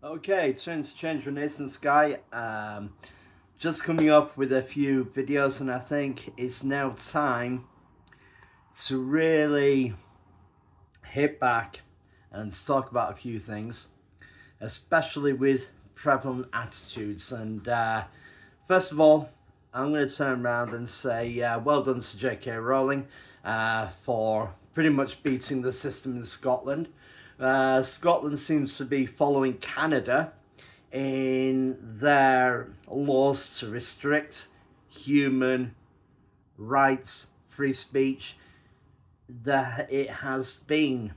Okay, turn to change Renaissance guy. Just coming up with a few videos, and I think it's now time to really hit back and talk about a few things, especially with prevalent attitudes. And first of all, I'm going to turn around and say well done to JK Rowling for pretty much beating the system in Scotland. Scotland seems to be following Canada in their laws to restrict human rights, free speech. That it has been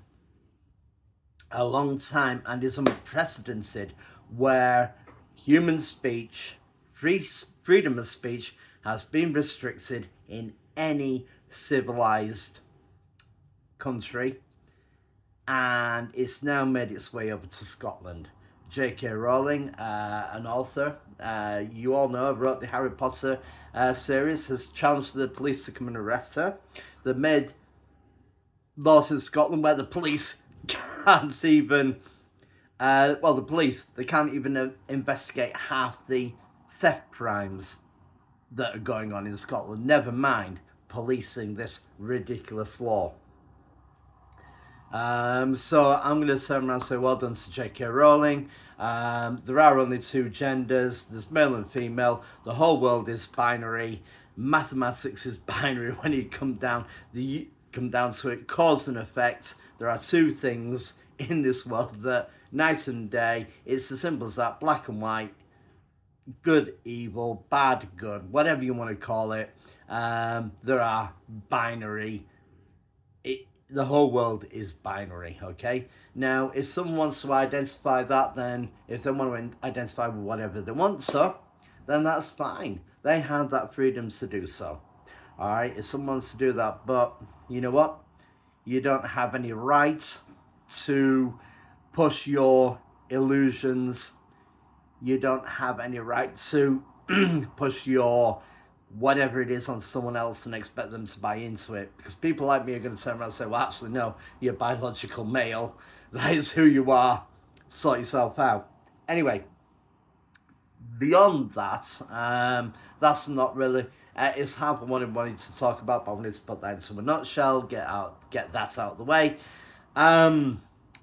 a long time and is unprecedented where human speech, freedom of speech, has been restricted in any civilized country, and it's now made its way over to Scotland. JK Rowling, an author, you all know, wrote the Harry Potter series, has challenged the police to come and arrest her. They made laws in Scotland where the police can't even, the police, they can't even investigate half the theft crimes that are going on in Scotland, never mind policing this ridiculous law. So I'm going to turn around and say well done to JK Rowling. There are only two genders, there's male and female, the whole world is binary, mathematics is binary when you come down to it, cause and effect. There are two things in this world that night and day, it's as simple as that, black and white, good, evil, bad, good, whatever you want to call it. There are binary. The whole world is binary, okay? Now, if someone wants to identify that, then if they want to identify with whatever they want to, then that's fine. They have that freedom to do so. All right, if someone wants to do that, but you know what? You don't have any right to push your illusions. You don't have any right to push your whatever it is on someone else and expect them to buy into it, because people like me are going to turn around and say, well, actually no, you're biological male, that is who you are, sort yourself out. Anyway, beyond that, that's not really it's half what I wanted to talk about, but I wanted to put that into a nutshell, get that out of the way, and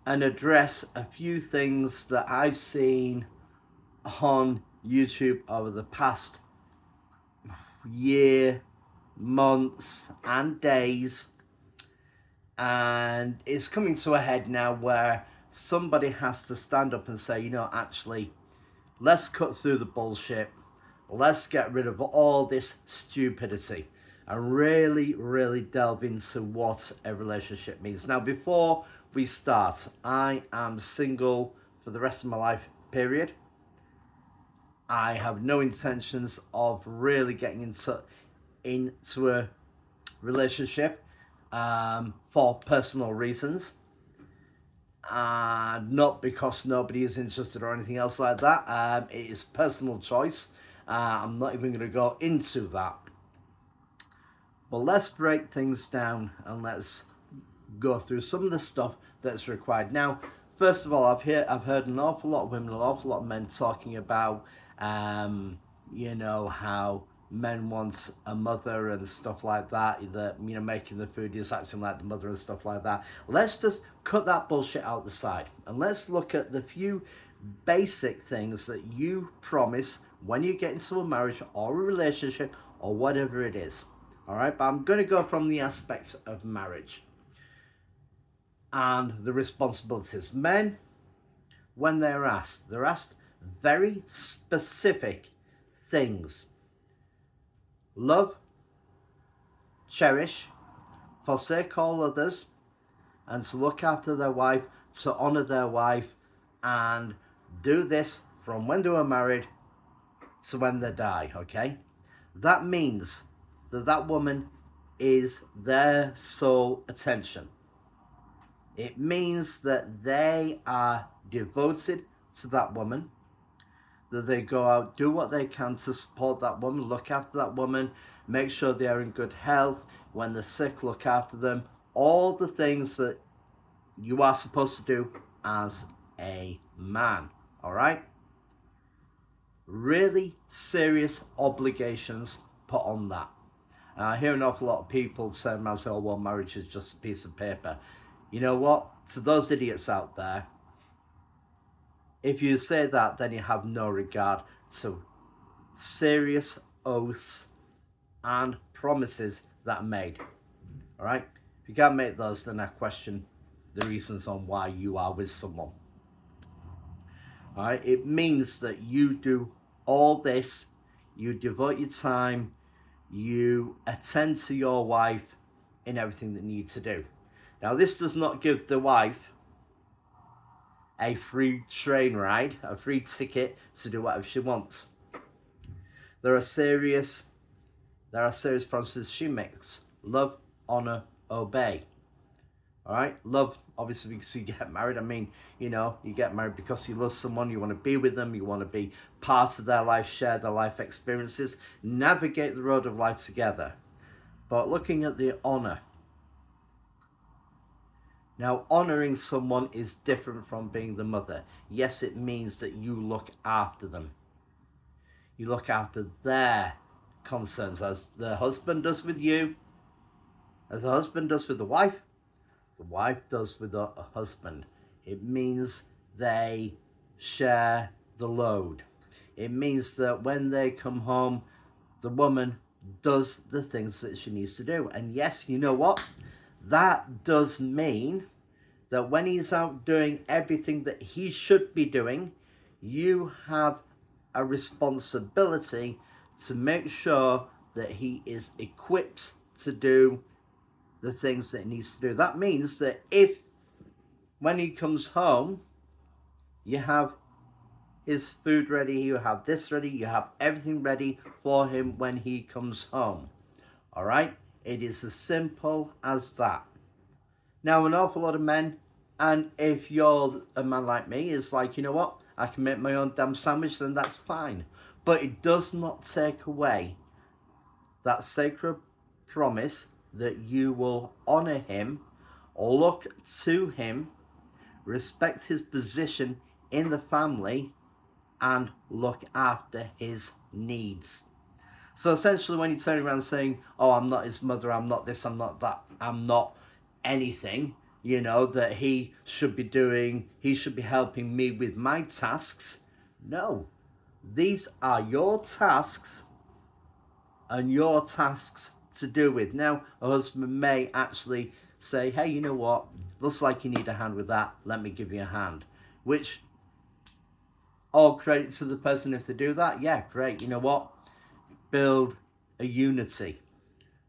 address a few things that I've seen on YouTube over the past year, months, and days. And it's coming to a head now where somebody has to stand up and say, actually, let's cut through the bullshit. Let's get rid of all this stupidity and really, really delve into what a relationship means. Now, before we start, I am single for the rest of my life, period. I have no intentions of really getting into a relationship for personal reasons. Not because nobody is interested or anything else like that. It is personal choice. I'm not even going to go into that. But let's break things down and let's go through some of the stuff that's required. Now, first of all, I've heard an awful lot of women, an awful lot of men talking about, how men want a mother and stuff like that, that, making the food is acting like the mother and stuff like that. Let's just cut that bullshit out the side and let's look at the few basic things that you promise when you get into a marriage or a relationship or whatever it is. All right, but I'm going to go from the aspect of marriage and the responsibilities. Men, when they're asked very specific things. Love, cherish, forsake all others, and to look after their wife, to honour their wife, and do this from when they were married to when they die, okay? That means that woman is their sole attention. It means that they are devoted to that woman, that they go out, do what they can to support that woman, look after that woman, make sure they are in good health, when they're sick, look after them, all the things that you are supposed to do as a man. All right? Really serious obligations put on that. And I hear an awful lot of people saying, oh, well, marriage is just a piece of paper. You know what? To those idiots out there, if you say that, then you have no regard to serious oaths and promises that are made. All right? If you can't make those, then I question the reasons on why you are with someone. All right? It means that you do all this, you devote your time, you attend to your wife in everything that you need to do. Now, this does not give the wife a free train ride, a free ticket to do whatever she wants. There are serious promises she makes. Love, honor, obey. All right, love, obviously, because you get married. I mean, you know, you get married because you love someone, you want to be with them, you want to be part of their life, share their life experiences, navigate the road of life together. But looking at the honor. Now, honoring someone is different from being the mother. Yes, it means that you look after them. You look after their concerns, as the husband does with you, as the husband does with the wife does with the husband. It means they share the load. It means that when they come home, the woman does the things that she needs to do. And yes, you know what? That does mean that when he's out doing everything that he should be doing, you have a responsibility to make sure that he is equipped to do the things that he needs to do. That means that if, when he comes home, you have his food ready, you have this ready, you have everything ready for him when he comes home. All right? It is as simple as that. Now, an awful lot of men, and if you're a man like me, is like, you know what? I can make my own damn sandwich, then that's fine. But it does not take away that sacred promise that you will honor him, look to him, respect his position in the family, and look after his needs. So essentially, when you turn around saying, oh, I'm not his mother, I'm not this, I'm not that, I'm not anything, you know, that he should be doing, he should be helping me with my tasks. No, these are your tasks and your tasks to do with. Now, a husband may actually say, hey, you know what, looks like you need a hand with that, let me give you a hand. Which, all credit to the person if they do that. Yeah, great, you know what, build a unity.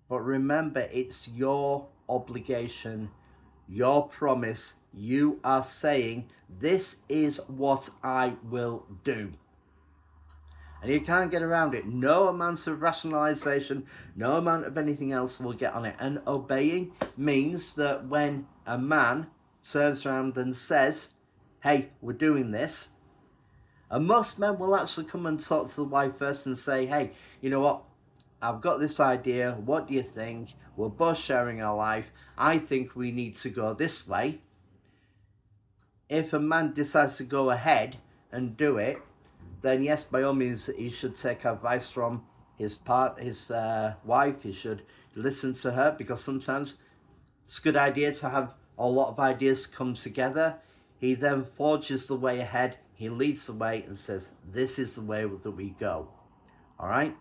But remember, it's your obligation, your promise. You are saying, this is what I will do. And you can't get around it. No amount of rationalization, no amount of anything else will get on it. And obeying means that when a man turns around and says, hey, we're doing this, and most men will actually come and talk to the wife first and say, hey, you know what, I've got this idea, what do you think? We're both sharing our life, I think we need to go this way. If a man decides to go ahead and do it, then yes, by all means, he should take advice from his wife. He should listen to her, because sometimes it's a good idea to have a lot of ideas come together. He then forges the way ahead. He leads the way and says, this is the way that we go. All right?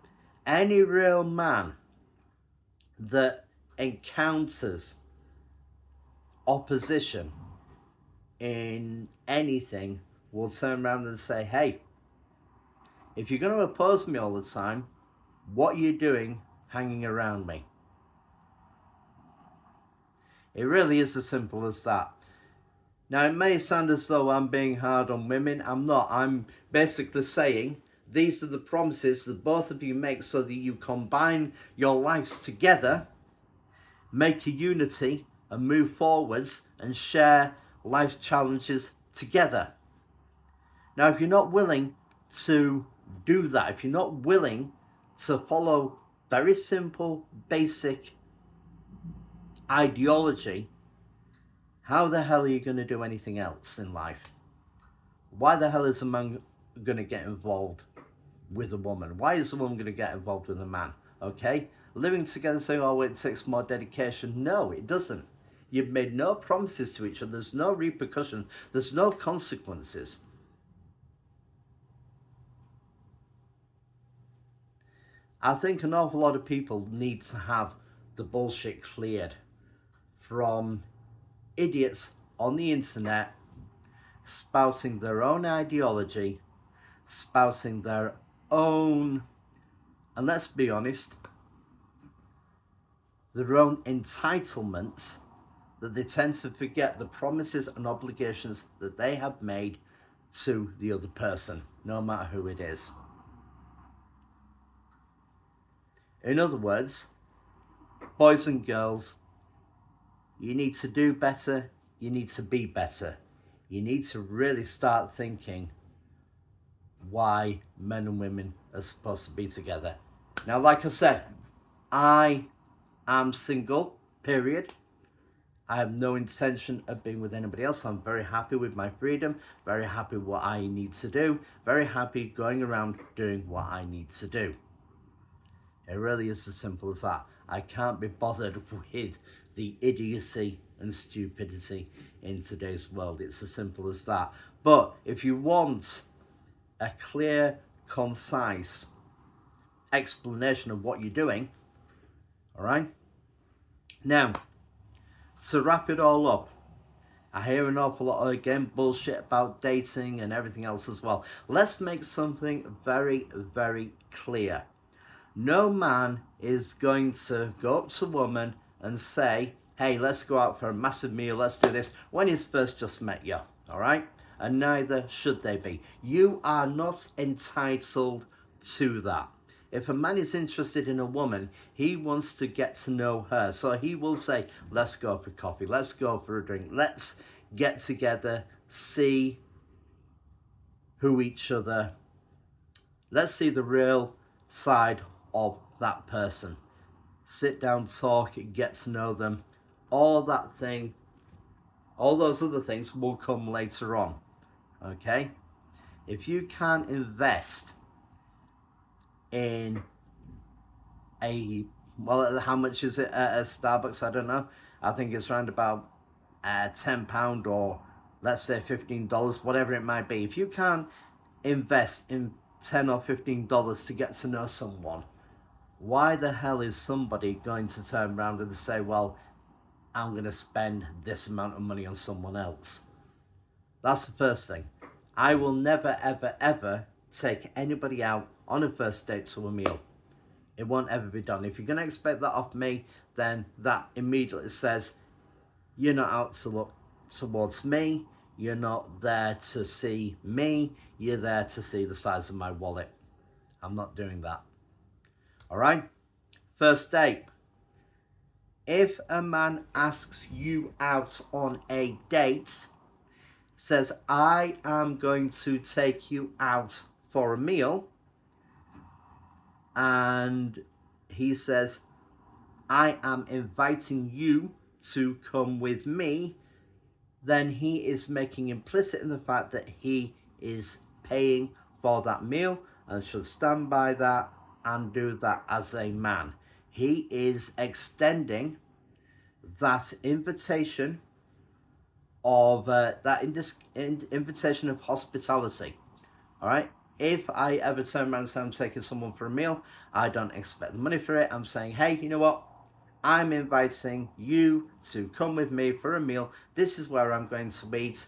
Any real man that encounters opposition in anything will turn around and say, hey, if you're going to oppose me all the time, what are you doing hanging around me? It really is as simple as that. Now, it may sound as though I'm being hard on women. I'm not. I'm basically saying these are the promises that both of you make so that you combine your lives together, make a unity, and move forwards and share life challenges together. Now, if you're not willing to do that, if you're not willing to follow very simple, basic ideology, how the hell are you going to do anything else in life? Why the hell is a man going to get involved with a woman? Why is a woman going to get involved with a man? Okay? Living together saying, oh, it takes more dedication. No, it doesn't. You've made no promises to each other. There's no repercussion. There's no consequences. I think an awful lot of people need to have the bullshit cleared from idiots on the internet spouting their own ideology, spouting their own, and let's be honest, their own entitlements, that they tend to forget the promises and obligations that they have made to the other person, no matter who it is. In other words, boys and girls, you need to do better, you need to be better. You need to really start thinking why men and women are supposed to be together. Now, like I said, I am single, period. I have no intention of being with anybody else. I'm very happy with my freedom, very happy with what I need to do, very happy going around doing what I need to do. It really is as simple as that. I can't be bothered with the idiocy and stupidity in today's world. It's as simple as that. But if you want a clear, concise explanation of what you're doing, all right? Now, to wrap it all up, I hear an awful lot of, again, bullshit about dating and everything else as well. Let's make something very, very clear. No man is going to go up to a woman and say, hey, let's go out for a massive meal, let's do this, when he's first just met you, all right? And neither should they be. You are not entitled to that. If a man is interested in a woman, he wants to get to know her. So he will say, let's go for coffee, let's go for a drink, let's get together, see who each other, let's see the real side of that person. Sit down, talk, get to know them. All that thing, all those other things will come later on. Okay? If you can't invest in well, how much is it at a Starbucks? I don't know. I think it's around about £10 or let's say $15, whatever it might be. If you can't invest in $10 or $15 to get to know someone, why the hell is somebody going to turn around and say, well, I'm going to spend this amount of money on someone else? That's the first thing. I will never, ever, ever take anybody out on a first date to a meal. It won't ever be done. If you're going to expect that of me, then that immediately says you're not out to look towards me. You're not there to see me. You're there to see the size of my wallet. I'm not doing that. All right? First date. If a man asks you out on a date, says, I am going to take you out for a meal, and he says, I am inviting you to come with me, then he is making implicit in the fact that he is paying for that meal and should stand by that and do that as a man. He is extending that invitation of invitation of hospitality. All right. If I ever turn around and say I'm taking someone for a meal, I don't expect the money for it. I'm saying, hey, you know what? I'm inviting you to come with me for a meal. This is where I'm going to eat,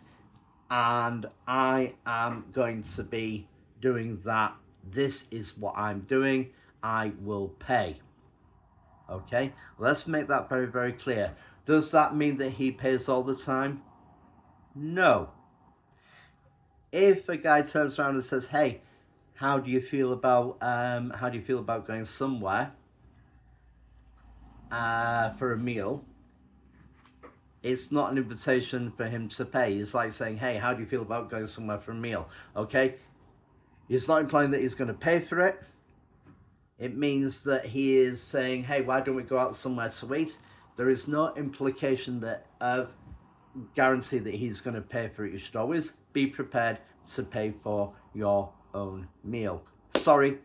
and I am going to be doing that. This is what I'm doing. I will pay. Okay, let's make that very, very clear. Does that mean that he pays all the time? No. If a guy turns around and says, hey, how do you feel about going somewhere for a meal? It's not an invitation for him to pay. It's like saying, hey, how do you feel about going somewhere for a meal? Okay, it's not implying that he's going to pay for it. It means that he is saying, hey, why don't we go out somewhere to eat? There is no implication that of guarantee that he's going to pay for it. You should always be prepared to pay for your own meal. Sorry,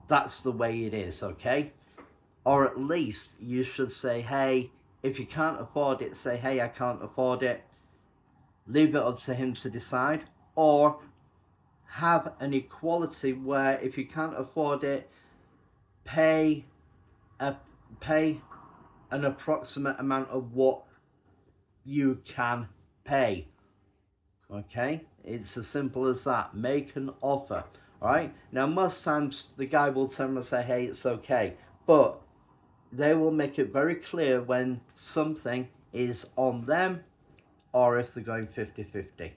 that's the way it is, okay? Or at least you should say, hey, if you can't afford it, say, hey, I can't afford it. Leave it up to him to decide. Or have an equality where if you can't afford it, pay pay an approximate amount of what you can pay. Okay, it's as simple as that. Make an offer. All right, now most times the guy will turn and say, hey, it's okay, but they will make it very clear when something is on them or if they're going 50-50.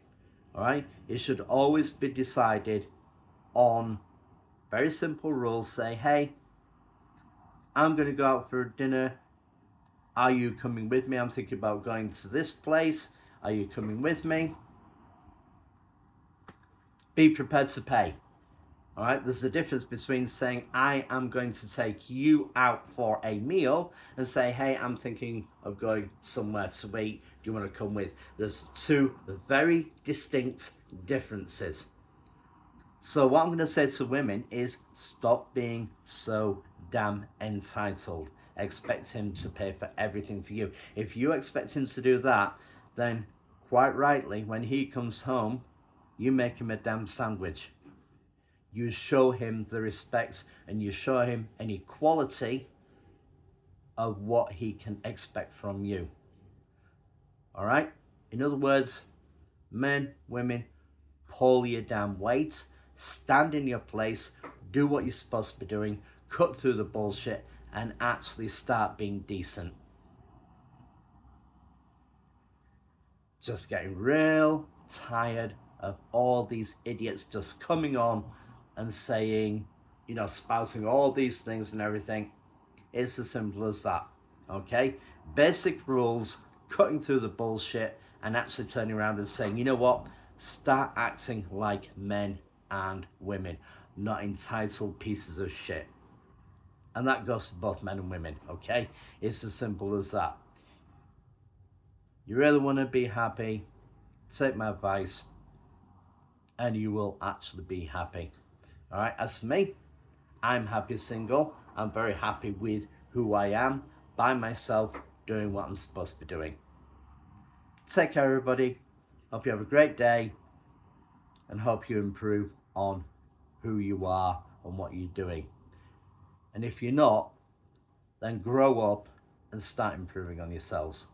All right, it should always be decided on very simple rules. Say, hey, I'm going to go out for dinner. Are you coming with me? I'm thinking about going to this place. Are you coming with me? Be prepared to pay. All right, there's a difference between saying I am going to take you out for a meal and say, hey, I'm thinking of going somewhere to eat. Do you want to come with? There's two very distinct differences. So what I'm going to say to women is stop being so damn entitled. Expect him to pay for everything for you. If you expect him to do that, then quite rightly, when he comes home, you make him a damn sandwich. You show him the respect and you show him an equality of what he can expect from you. All right? In other words, men, women, pull your damn weight, stand in your place, do what you're supposed to be doing, cut through the bullshit, and actually start being decent. Just getting real tired of all these idiots just coming on and saying, you know, spouting all these things and everything. It's as simple as that, okay? Basic rules, cutting through the bullshit and actually turning around and saying, you know what? Start acting like men and women, not entitled pieces of shit. And that goes for both men and women, okay? It's as simple as that. You really want to be happy, take my advice, and you will actually be happy. All right, as for me, I'm happy single. I'm very happy with who I am, by myself, doing what I'm supposed to be doing. Take care, everybody. Hope you have a great day and hope you improve on who you are and what you're doing. And if you're not, then grow up and start improving on yourselves.